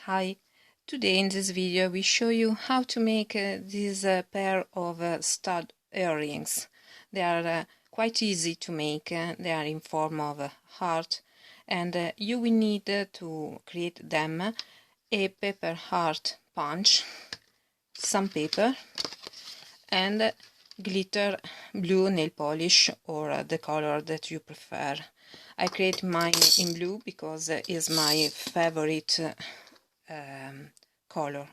Hi, today in this video we show you how to make this pair of stud earrings. They are quite easy to make, they are in form of a heart, and you will need to create them a paper heart punch, some paper, and glitter blue nail polish or the color that you prefer. I create mine in blue because it is my favorite color.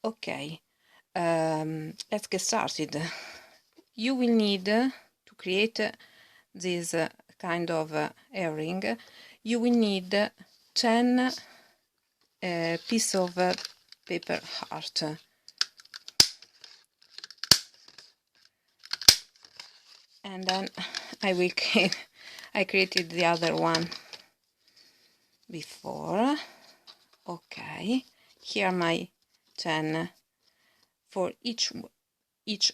Okay, let's get started. You will need to create this kind of earring. You will need 10 piece of paper heart. And then I created the other one before. Okay, here are my 10. For each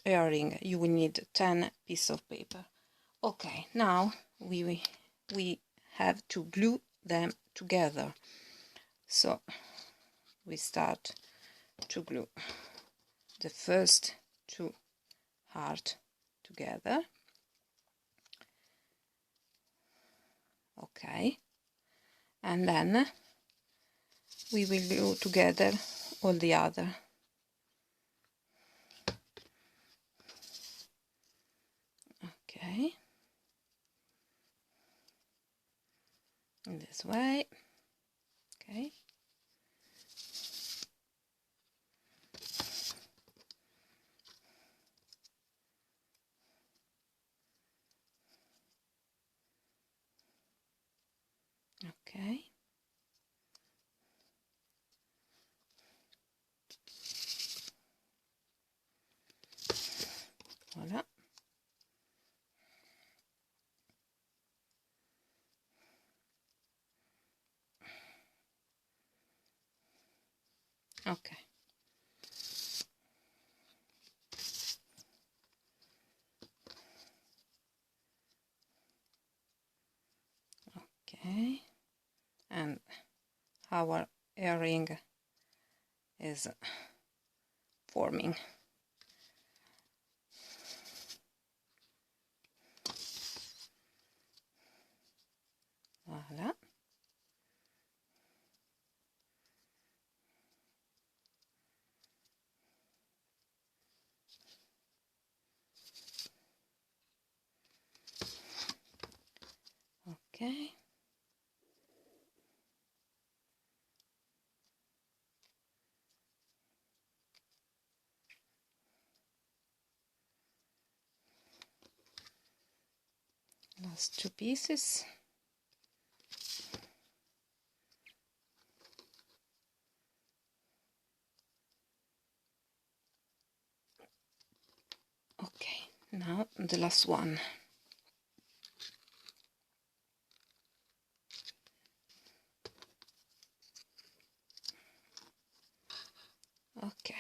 earring you will need 10 pieces of paper. Okay, now we have to glue them together. So we start to glue the first two hearts together. Okay, and then we will glue together all the other. Okay, in this way. Okay, okay, voila. Okay, okay, and our earring is forming. Voila. Okay. Last two pieces. Okay, now the last one. Okay,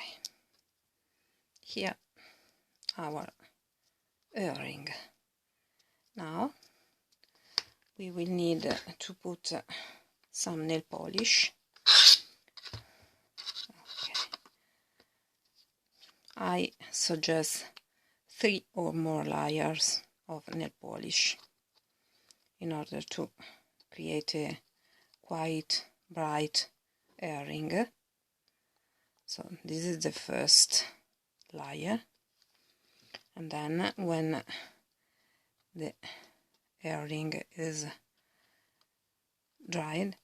here our earring. Now we will need to put some nail polish. Okay. I suggest 3 or more layers of nail polish in order to create a quite bright earring. So this is the first layer, and then when the earring is dried,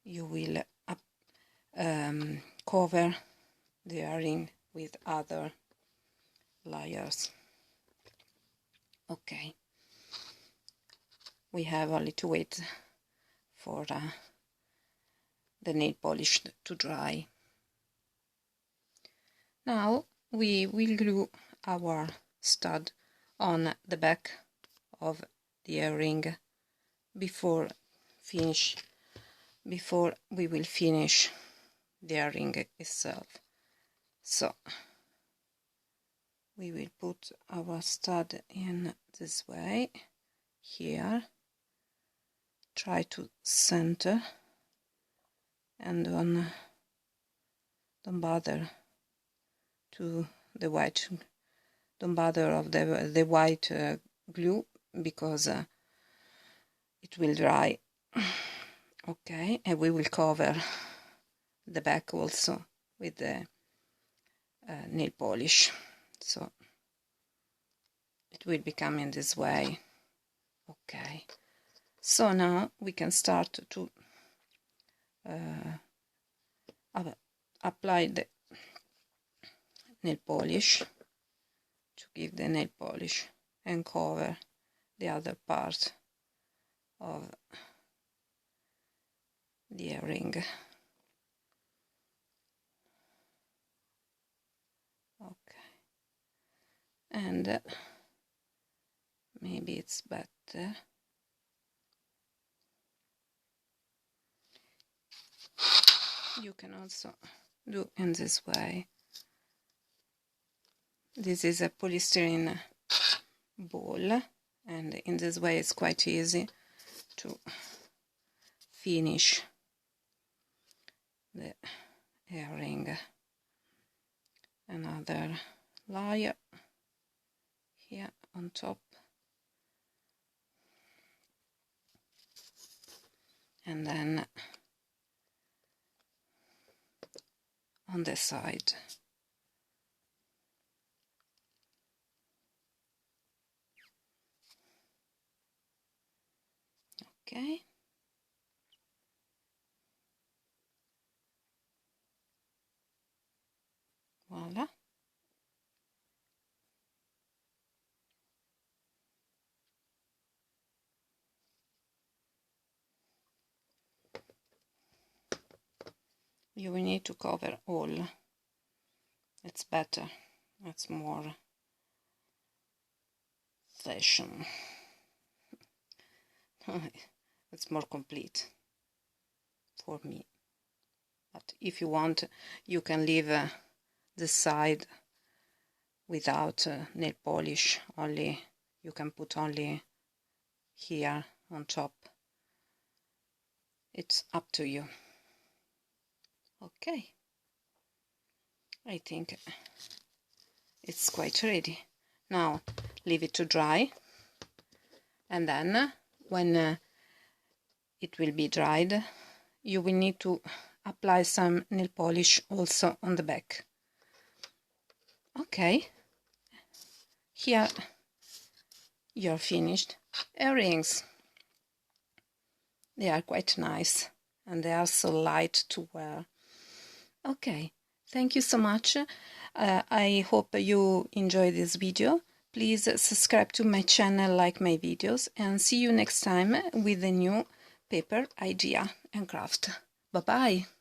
you will cover the earring with other layers. Okay, we have only to wait for the nail polish to dry. Now we will glue our stud on the back of the earring before we will finish the earring itself. So we will put our stud in this way here, try to center, and don't bother to the white, don't bother of the white glue, because it will dry. Okay, and we will cover the back also with the nail polish, so it will become in this way. Okay, so now we can start to apply the nail polish, to give the nail polish and cover the other part of the earring. Okay, and maybe it's better you can also do in this way. This is a polystyrene ball, and in this way it's quite easy to finish the earring. Another layer here on top, and then on the side. Okay, voila. You will need to cover all. It's better, it's more fashion. It's more complete for me. But if you want, you can leave the side without nail polish, only you can put only here on top. It's up to you. Okay, I think it's quite ready. Now leave it to dry, and then when it will be dried, you will need to apply some nail polish also on the back. Okay, here your finished earrings. They are quite nice, and they are so light to wear. Okay, thank you so much. I hope you enjoy this video. Please subscribe to my channel, like my videos, and see you next time with a new paper idea and craft. Bye bye.